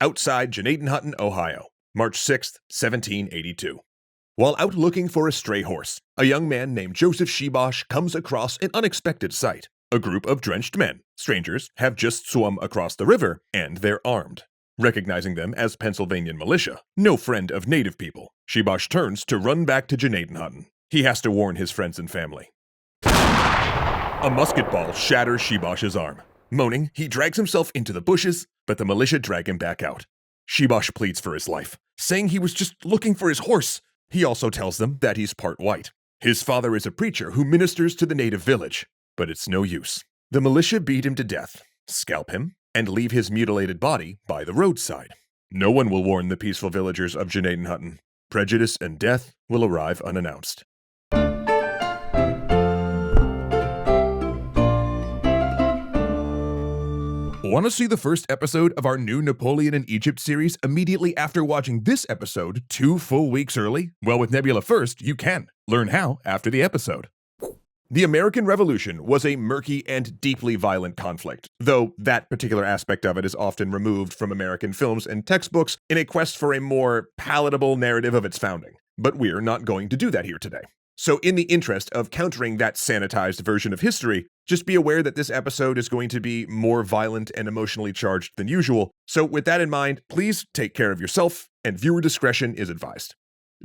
outside Gnadenhutten, Ohio, March 6, 1782. While out looking for a stray horse, a young man named Joseph Shibosh comes across an unexpected sight. A group of drenched men, strangers, have just swum across the river, and they're armed. Recognizing them as Pennsylvanian militia, no friend of native people, Shibosh turns to run back to Gnadenhutten. He has to warn his friends and family. A musket ball shatters Shibosh's arm. Moaning, he drags himself into the bushes, but the militia drag him back out. Shibosh pleads for his life, saying he was just looking for his horse. He also tells them that he's part white. His father is a preacher who ministers to the native village, but it's no use. The militia beat him to death, scalp him, and leave his mutilated body by the roadside. No one will warn the peaceful villagers of Gnadenhutten. Prejudice and death will arrive unannounced. Want to see the first episode of our new Napoleon in Egypt series immediately after watching this episode 2 full weeks early? Well, with Nebula first, you can. Learn how after the episode. The American Revolution was a murky and deeply violent conflict, though that particular aspect of it is often removed from American films and textbooks in a quest for a more palatable narrative of its founding. But we're not going to do that here today. So in the interest of countering that sanitized version of history, just be aware that this episode is going to be more violent and emotionally charged than usual. So with that in mind, please take care of yourself, and viewer discretion is advised.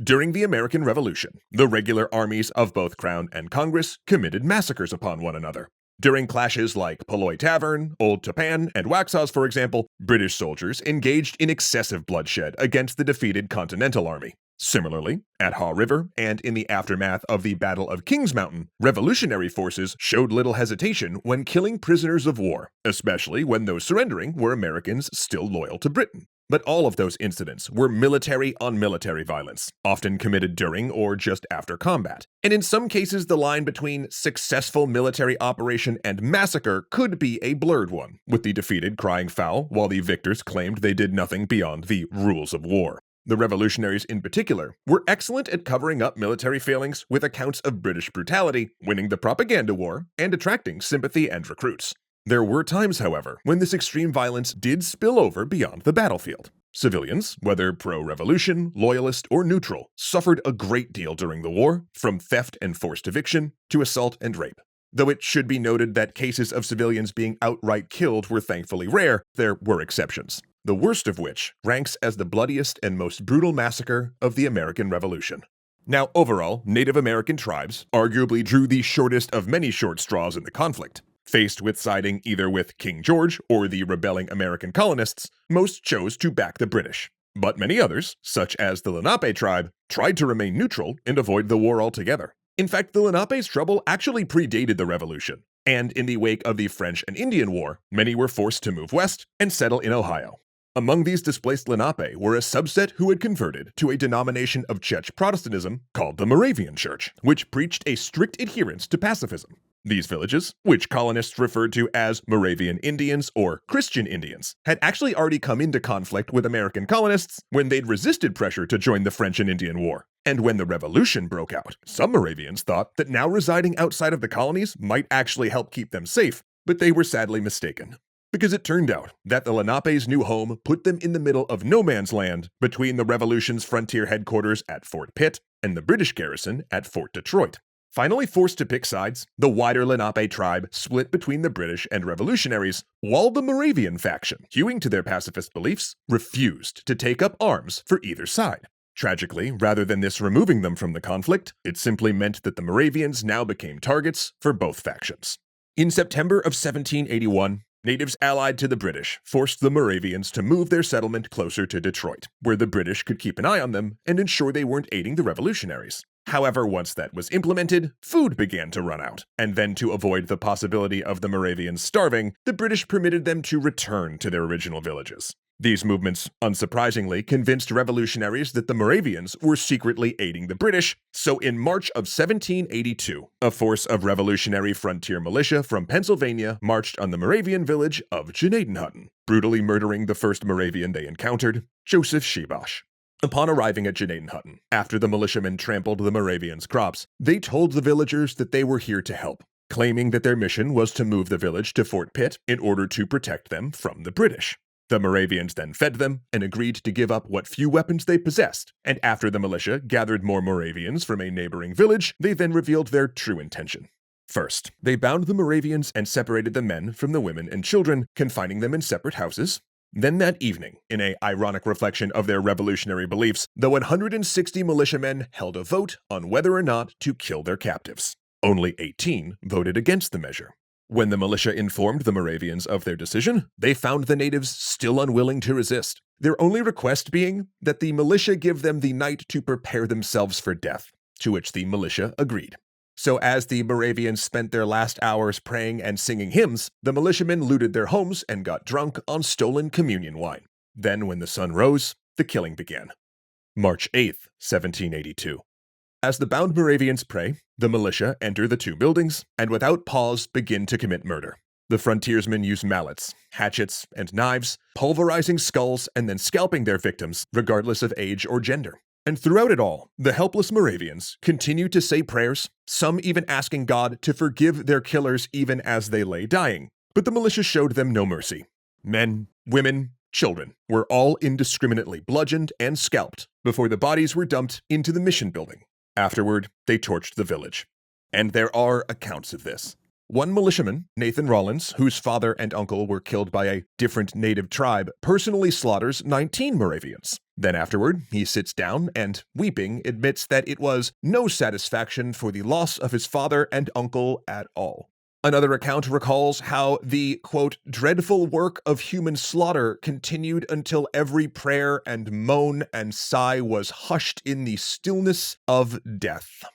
During the American Revolution, the regular armies of both Crown and Congress committed massacres upon one another. During clashes like Poloi Tavern, Old Tapan, and Waxhaws, for example, British soldiers engaged in excessive bloodshed against the defeated Continental Army. Similarly, at Haw River and in the aftermath of the Battle of Kings Mountain, revolutionary forces showed little hesitation when killing prisoners of war, especially when those surrendering were Americans still loyal to Britain. But all of those incidents were military-on-military violence, often committed during or just after combat. And in some cases, the line between successful military operation and massacre could be a blurred one, with the defeated crying foul while the victors claimed they did nothing beyond the rules of war. The revolutionaries in particular were excellent at covering up military failings with accounts of British brutality, winning the propaganda war, and attracting sympathy and recruits. There were times, however, when this extreme violence did spill over beyond the battlefield. Civilians, whether pro-revolution, loyalist, or neutral, suffered a great deal during the war, from theft and forced eviction to assault and rape. Though it should be noted that cases of civilians being outright killed were thankfully rare, there were exceptions, the worst of which ranks as the bloodiest and most brutal massacre of the American Revolution. Now, overall, Native American tribes arguably drew the shortest of many short straws in the conflict. Faced with siding either with King George or the rebelling American colonists, most chose to back the British. But many others, such as the Lenape tribe, tried to remain neutral and avoid the war altogether. In fact, the Lenape's trouble actually predated the Revolution, and in the wake of the French and Indian War, many were forced to move west and settle in Ohio. Among these displaced Lenape were a subset who had converted to a denomination of Czech Protestantism called the Moravian Church, which preached a strict adherence to pacifism. These villages, which colonists referred to as Moravian Indians or Christian Indians, had actually already come into conflict with American colonists when they'd resisted pressure to join the French and Indian War. And when the Revolution broke out, some Moravians thought that now residing outside of the colonies might actually help keep them safe, but they were sadly mistaken. Because it turned out that the Lenape's new home put them in the middle of no man's land between the Revolution's frontier headquarters at Fort Pitt and the British garrison at Fort Detroit. Finally forced to pick sides, the wider Lenape tribe split between the British and revolutionaries, while the Moravian faction, hewing to their pacifist beliefs, refused to take up arms for either side. Tragically, rather than this removing them from the conflict, it simply meant that the Moravians now became targets for both factions. In September of 1781, natives allied to the British forced the Moravians to move their settlement closer to Detroit, where the British could keep an eye on them and ensure they weren't aiding the revolutionaries. However, once that was implemented, food began to run out, and then to avoid the possibility of the Moravians starving, the British permitted them to return to their original villages. These movements, unsurprisingly, convinced revolutionaries that the Moravians were secretly aiding the British, so in March of 1782, a force of revolutionary frontier militia from Pennsylvania marched on the Moravian village of Gnadenhutten, brutally murdering the first Moravian they encountered, Joseph Shibosh. Upon arriving at Gnadenhutten, after the militiamen trampled the Moravians' crops, they told the villagers that they were here to help, claiming that their mission was to move the village to Fort Pitt in order to protect them from the British. The Moravians then fed them and agreed to give up what few weapons they possessed, and after the militia gathered more Moravians from a neighboring village, they then revealed their true intention. First, they bound the Moravians and separated the men from the women and children, confining them in separate houses. Then that evening, in an ironic reflection of their revolutionary beliefs, the 160 militiamen held a vote on whether or not to kill their captives. Only 18 voted against the measure. When the militia informed the Moravians of their decision, they found the natives still unwilling to resist, their only request being that the militia give them the night to prepare themselves for death, to which the militia agreed. So as the Moravians spent their last hours praying and singing hymns, the militiamen looted their homes and got drunk on stolen communion wine. Then when the sun rose, the killing began. March 8th, 1782. As the bound Moravians pray, the militia enter the two buildings and without pause begin to commit murder. The frontiersmen use mallets, hatchets, and knives, pulverizing skulls and then scalping their victims, regardless of age or gender. And throughout it all, the helpless Moravians continued to say prayers, some even asking God to forgive their killers even as they lay dying. But the militia showed them no mercy. Men, women, children were all indiscriminately bludgeoned and scalped before the bodies were dumped into the mission building. Afterward, they torched the village. And there are accounts of this. One militiaman, Nathan Rollins, whose father and uncle were killed by a different native tribe, personally slaughters 19 Moravians. Then afterward, he sits down and, weeping, admits that it was no satisfaction for the loss of his father and uncle at all. Another account recalls how the, quote, dreadful work of human slaughter continued until every prayer and moan and sigh was hushed in the stillness of death.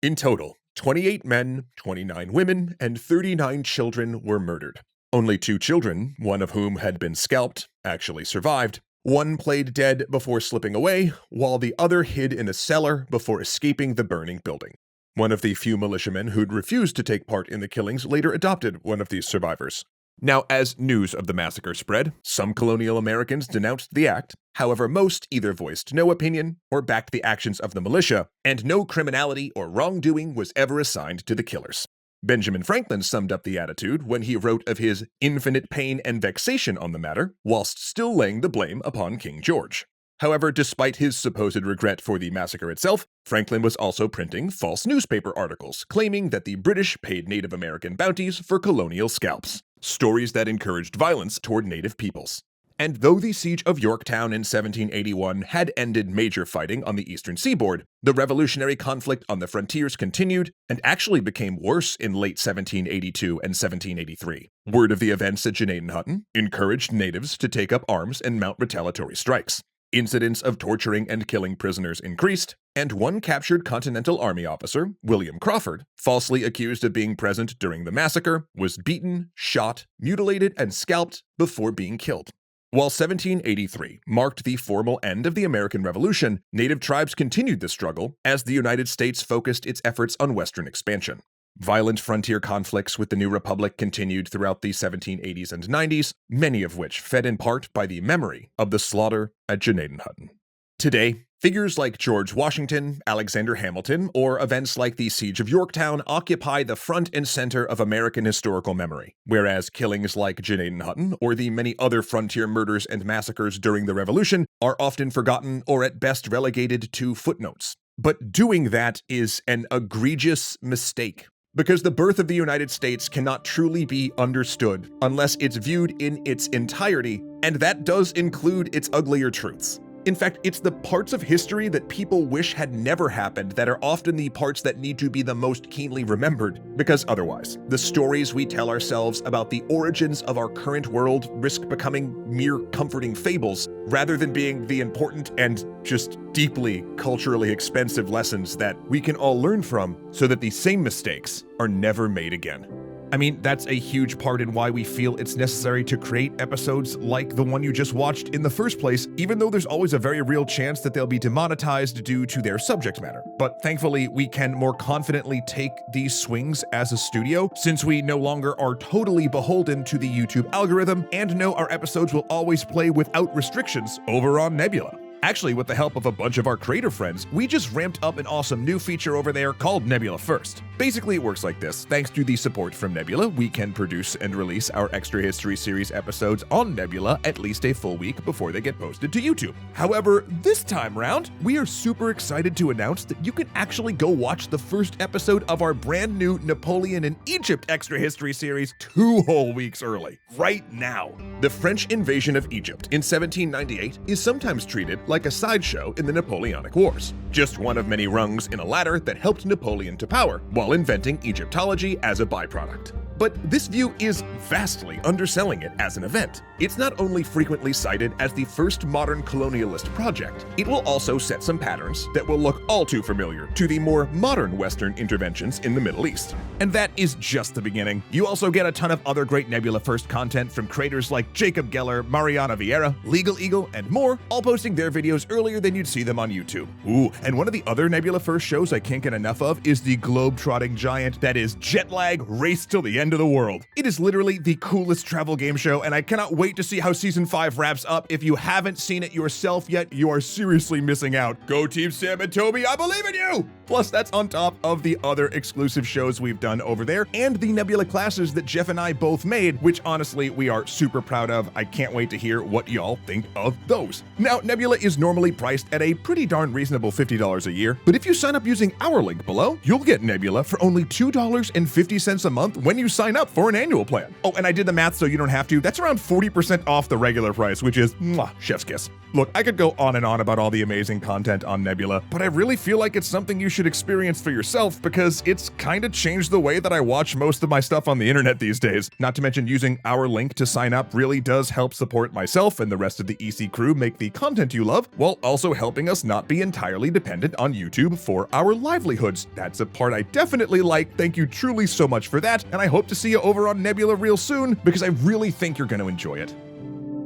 In total, 28 men, 29 women, and 39 children were murdered. Only 2 children, one of whom had been scalped, actually survived. One played dead before slipping away, while the other hid in a cellar before escaping the burning building. One of the few militiamen who'd refused to take part in the killings later adopted one of these survivors. Now, as news of the massacre spread, some colonial Americans denounced the act. However, most either voiced no opinion or backed the actions of the militia, and no criminality or wrongdoing was ever assigned to the killers. Benjamin Franklin summed up the attitude when he wrote of his infinite pain and vexation on the matter, whilst still laying the blame upon King George. However, despite his supposed regret for the massacre itself, Franklin was also printing false newspaper articles claiming that the British paid Native American bounties for colonial scalps, stories that encouraged violence toward Native peoples. And though the siege of Yorktown in 1781 had ended major fighting on the eastern seaboard, the revolutionary conflict on the frontiers continued and actually became worse in late 1782 and 1783. Word of the events at Gnadenhutten encouraged natives to take up arms and mount retaliatory strikes. Incidents of torturing and killing prisoners increased, and one captured Continental Army officer, William Crawford, falsely accused of being present during the massacre, was beaten, shot, mutilated, and scalped before being killed. While 1783 marked the formal end of the American Revolution, Native tribes continued the struggle as the United States focused its efforts on Western expansion. Violent frontier conflicts with the new republic continued throughout the 1780s and 90s, many of which fed in part by the memory of the slaughter at Gnadenhutten. Today, figures like George Washington, Alexander Hamilton, or events like the Siege of Yorktown occupy the front and center of American historical memory, whereas killings like Gnadenhutten or the many other frontier murders and massacres during the Revolution are often forgotten or at best relegated to footnotes. But doing that is an egregious mistake, because the birth of the United States cannot truly be understood unless it's viewed in its entirety, and that does include its uglier truths. In fact, it's the parts of history that people wish had never happened that are often the parts that need to be the most keenly remembered, because otherwise, the stories we tell ourselves about the origins of our current world risk becoming mere comforting fables, rather than being the important and just deeply culturally expensive lessons that we can all learn from so that the same mistakes are never made again. I mean, that's a huge part in why we feel it's necessary to create episodes like the one you just watched in the first place, even though there's always a very real chance that they'll be demonetized due to their subject matter. But thankfully, we can more confidently take these swings as a studio, since we no longer are totally beholden to the YouTube algorithm and know our episodes will always play without restrictions over on Nebula. Actually, with the help of a bunch of our creator friends, we just ramped up an awesome new feature over there called Nebula First. Basically, it works like this. Thanks to the support from Nebula, we can produce and release our Extra History series episodes on Nebula at least a full week before they get posted to YouTube. However, this time round, we are super excited to announce that you can actually go watch the first episode of our brand new Napoleon in Egypt Extra History series 2 whole weeks early, right now. The French invasion of Egypt in 1798 is sometimes treated like a sideshow in the Napoleonic Wars, just one of many rungs in a ladder that helped Napoleon to power while inventing Egyptology as a byproduct. But this view is vastly underselling it as an event. It's not only frequently cited as the first modern colonialist project, it will also set some patterns that will look all too familiar to the more modern Western interventions in the Middle East. And that is just the beginning. You also get a ton of other great Nebula First content from creators like Jacob Geller, Mariana Vieira, Legal Eagle, and more, all posting their videos earlier than you'd see them on YouTube. Ooh, and one of the other Nebula First shows I can't get enough of is the globe-trotting giant that is Jetlag Race Till the End of the World. It is literally the coolest travel game show, and I cannot wait to see how Season 5 wraps up. If you haven't seen it yourself yet, you are seriously missing out. Go Team Sam and Toby, I believe in you! Plus, that's on top of the other exclusive shows we've done over there, and the Nebula classes that Jeff and I both made, which honestly, we are super proud of. I can't wait to hear what y'all think of those. Now, Nebula is normally priced at a pretty darn reasonable $50 a year, but if you sign up using our link below, you'll get Nebula for only $2.50 a month when you sign up for an annual plan. Oh, and I did the math so you don't have to. That's around 40% off the regular price, which is chef's kiss. Look, I could go on and on about all the amazing content on Nebula, but I really feel like it's something you should experience for yourself because it's kind of changed the way that I watch most of my stuff on the internet these days. Not to mention using our link to sign up really does help support myself and the rest of the EC crew make the content you love, while also helping us not be entirely dependent on YouTube for our livelihoods. That's a part I definitely like. Thank you truly so much for that, and I hope to see you over on Nebula real soon because I really think you're going to enjoy it.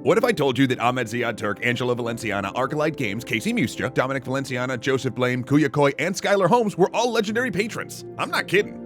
What if I told you that Ahmed Ziad Turk, Angelo Valenciana, Arclight Games, Casey Mustia, Dominic Valenciana, Joseph Blame, Kuya Koi, and Skylar Holmes were all legendary patrons? I'm not kidding.